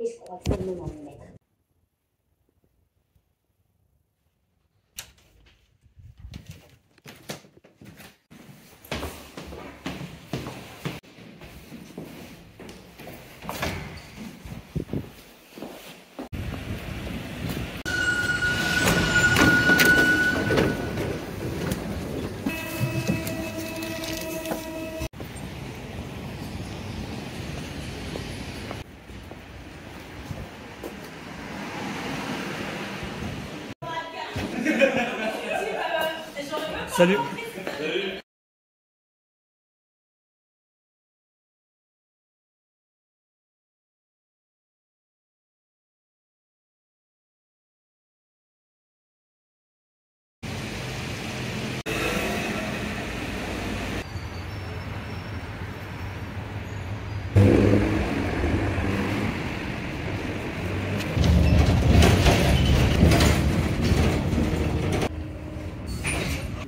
je crois que c'est le moment de mettre. Salut.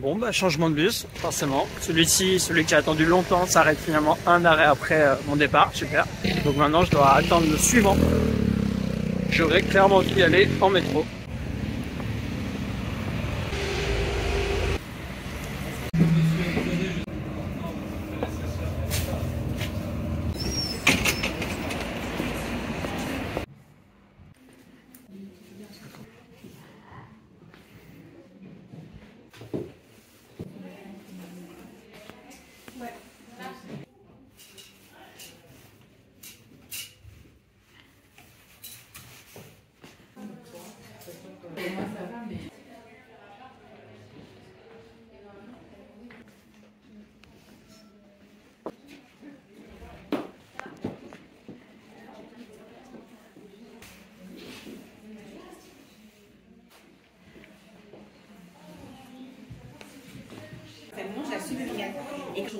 Bon bah changement de bus, forcément. Celui-ci, celui qui a attendu longtemps, s'arrête finalement un arrêt après mon départ, super. Donc maintenant je dois attendre le suivant. J'aurais clairement dû y aller en métro. Je la suis bien. Et que je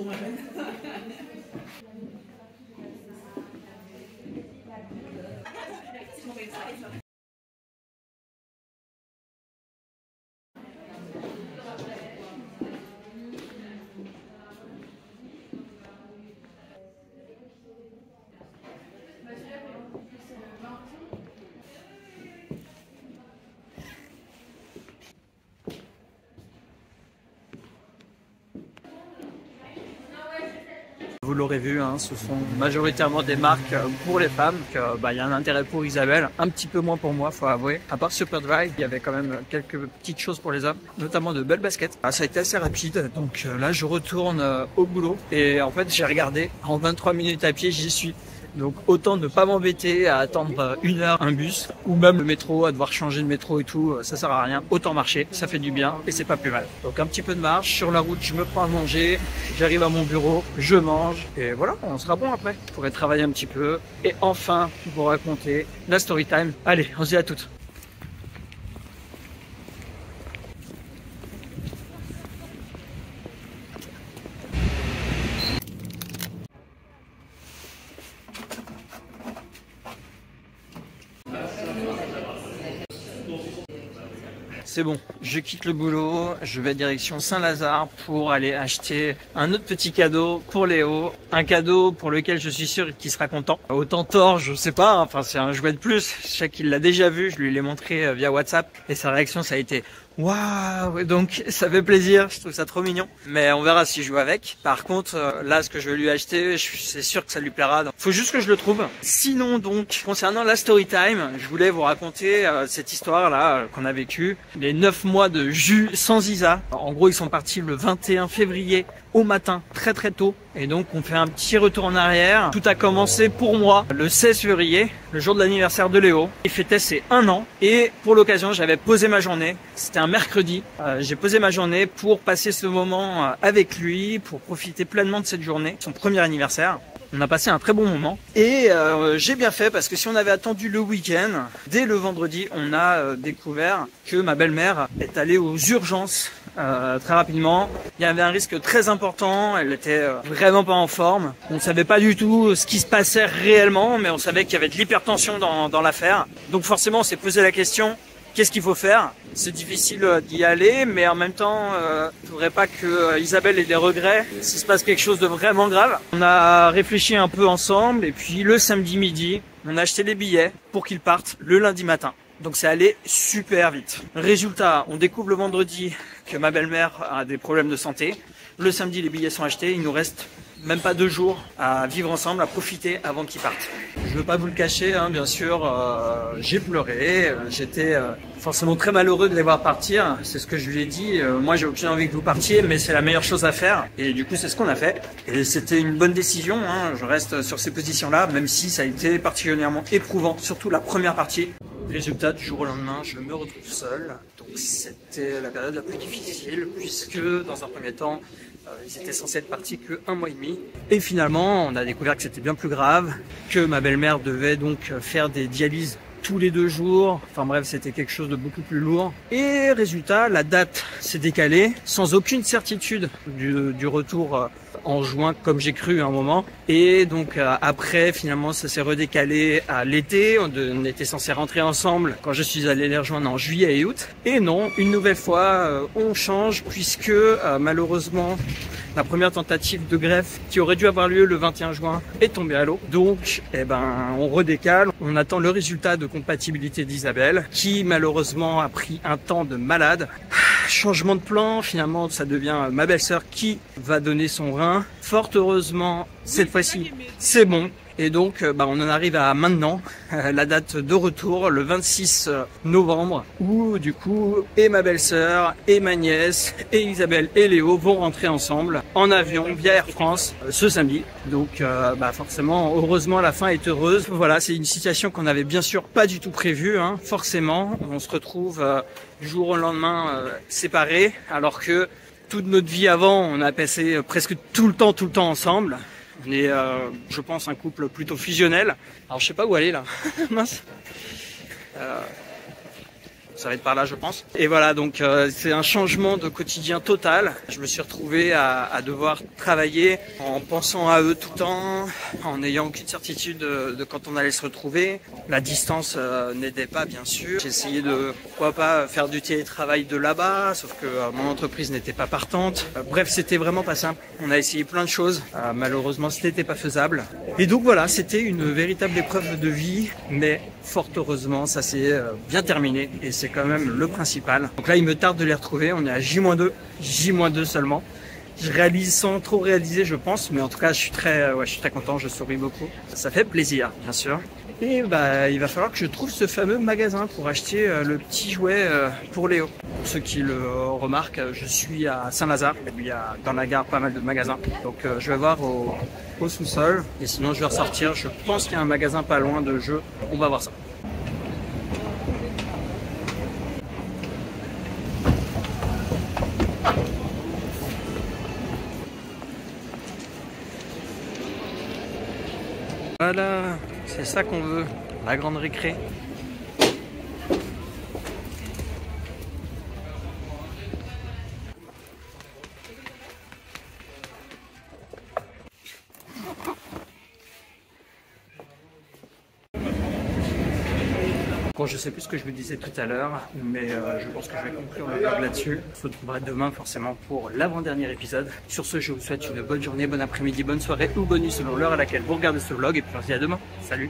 Vous l'aurez vu, hein, ce sont majoritairement des marques pour les femmes. Il y a un intérêt pour Isabelle, un petit peu moins pour moi, faut avouer. À part Superdry, il y avait quand même quelques petites choses pour les hommes, notamment de belles baskets. Ça a été assez rapide, donc là je retourne au boulot et en fait j'ai regardé, en 23 minutes à pied j'y suis. Donc autant ne pas m'embêter à attendre 1 heure un bus ou même le métro, à devoir changer de métro et tout, ça sert à rien. Autant marcher, ça fait du bien et c'est pas plus mal. Donc un petit peu de marche, sur la route je me prends à manger, j'arrive à mon bureau, je mange et voilà, on sera bon après. Je pourrai travailler un petit peu et enfin vous raconter la story time. Allez, on se dit à toutes. C'est bon, je quitte le boulot, je vais direction Saint-Lazare pour aller acheter un autre petit cadeau pour Léo. Un cadeau pour lequel je suis sûr qu'il sera content. Autant tort, je sais pas, enfin c'est un jouet de plus. Je sais qu'il l'a déjà vu, je lui l'ai montré via WhatsApp et sa réaction ça a été waouh, donc ça fait plaisir, je trouve ça trop mignon. Mais on verra si je joue avec. Par contre, là ce que je vais lui acheter, c'est sûr que ça lui plaira. Donc, faut juste que je le trouve. Sinon donc, concernant la story time, je voulais vous raconter cette histoire là qu'on a vécue. Les 9 mois de jus sans Isa. En gros, ils sont partis le 21 février au matin, très très tôt. Et donc, on fait un petit retour en arrière. Tout a commencé pour moi le 16 février, le jour de l'anniversaire de Léo. Il fêtait ses 1 an. Et pour l'occasion, j'avais posé ma journée. C'était un mercredi. J'ai posé ma journée pour passer ce moment avec lui, pour profiter pleinement de cette journée, son premier anniversaire. On a passé un très bon moment et j'ai bien fait parce que si on avait attendu le week-end, dès le vendredi, on a découvert que ma belle-mère est allée aux urgences très rapidement. Il y avait un risque très important, elle était vraiment pas en forme. On ne savait pas du tout ce qui se passait réellement, mais on savait qu'il y avait de l'hypertension dans l'affaire. Donc forcément, on s'est posé la question, Qu'est-ce qu'il faut faire? C'est difficile d'y aller, mais en même temps, je voudrais pas que Isabelle ait des regrets s'il se passe quelque chose de vraiment grave. On a réfléchi un peu ensemble, et puis le samedi midi, on a acheté les billets pour qu'ils partent le lundi matin. Donc c'est allé super vite. Résultat, on découvre le vendredi que ma belle-mère a des problèmes de santé. Le samedi, les billets sont achetés, il nous reste même pas 2 jours à vivre ensemble, à profiter avant qu'ils partent. Je veux pas vous le cacher, hein, bien sûr, j'ai pleuré, j'étais forcément très malheureux de les voir partir, c'est ce que je lui ai dit. Moi j'ai aucune envie que vous partiez, mais c'est la meilleure chose à faire, et du coup c'est ce qu'on a fait. Et c'était une bonne décision, hein. Je reste sur ces positions-là, même si ça a été particulièrement éprouvant, surtout la première partie. Résultat, du jour au lendemain, je me retrouve seul, donc c'était la période la plus difficile, puisque dans un premier temps, ils étaient censés être partis que 1 mois et demi. Et finalement, on a découvert que c'était bien plus grave, que ma belle-mère devait donc faire des dialyses tous les 2 jours. Enfin bref, c'était quelque chose de beaucoup plus lourd. Et résultat, la date s'est décalée sans aucune certitude du retour en juin, comme j'ai cru à un moment. Et donc après, finalement, ça s'est redécalé à l'été. On était censés rentrer ensemble quand je suis allé les rejoindre en juillet et août. Et non, une nouvelle fois, on change puisque malheureusement, la première tentative de greffe qui aurait dû avoir lieu le 21 juin est tombée à l'eau. Donc, on redécale. On attend le résultat de compatibilité d'Isabelle, qui malheureusement a pris un temps de malade. Changement de plan, finalement, ça devient ma belle-sœur qui va donner son rein. Fort heureusement, cette fois-ci, c'est bon. Et donc, on en arrive à maintenant, la date de retour, le 26 novembre, où du coup, et ma belle-sœur, et ma nièce, et Isabelle et Léo vont rentrer ensemble en avion via Air France ce samedi. Donc, forcément, heureusement, la fin est heureuse. Voilà, c'est une situation qu'on n'avait bien sûr pas du tout prévue, hein, forcément. On se retrouve du jour au lendemain séparés, alors que toute notre vie avant, on a passé presque tout le temps ensemble. On est, je pense, un couple plutôt fusionnel. Alors, je sais pas où aller là. Mince. Ça va être par là, je pense. Et voilà, donc c'est un changement de quotidien total. Je me suis retrouvé à devoir travailler en pensant à eux tout le temps, en n'ayant aucune certitude de quand on allait se retrouver. La distance n'aidait pas, bien sûr. J'ai essayé de, pourquoi pas, faire du télétravail de là-bas, sauf que mon entreprise n'était pas partante. Bref, c'était vraiment pas simple. On a essayé plein de choses. Malheureusement, ce n'était pas faisable. Et donc voilà, c'était une véritable épreuve de vie, mais fort heureusement, ça s'est bien terminé et c'est quand même le principal. Donc là, il me tarde de les retrouver. On est à J-2 seulement. Je réalise sans trop réaliser, je pense, mais en tout cas, je suis très content, je souris beaucoup. Ça fait plaisir, bien sûr. Et il va falloir que je trouve ce fameux magasin pour acheter le petit jouet pour Léo. Pour ceux qui le remarquent, je suis à Saint-Lazare. Il y a dans la gare pas mal de magasins. Donc je vais voir au sous-sol. Et sinon, je vais ressortir. Je pense qu'il y a un magasin pas loin de jeux. On va voir ça. Voilà, c'est ça qu'on veut, la grande récré. Bon, je sais plus ce que je vous disais tout à l'heure, mais je pense que je vais conclure le vlog là-dessus. On se retrouvera demain forcément pour l'avant-dernier épisode. Sur ce, je vous souhaite une bonne journée, bon après-midi, bonne soirée ou bonne nuit selon l'heure à laquelle vous regardez ce vlog. Et puis on se dit à demain. Salut!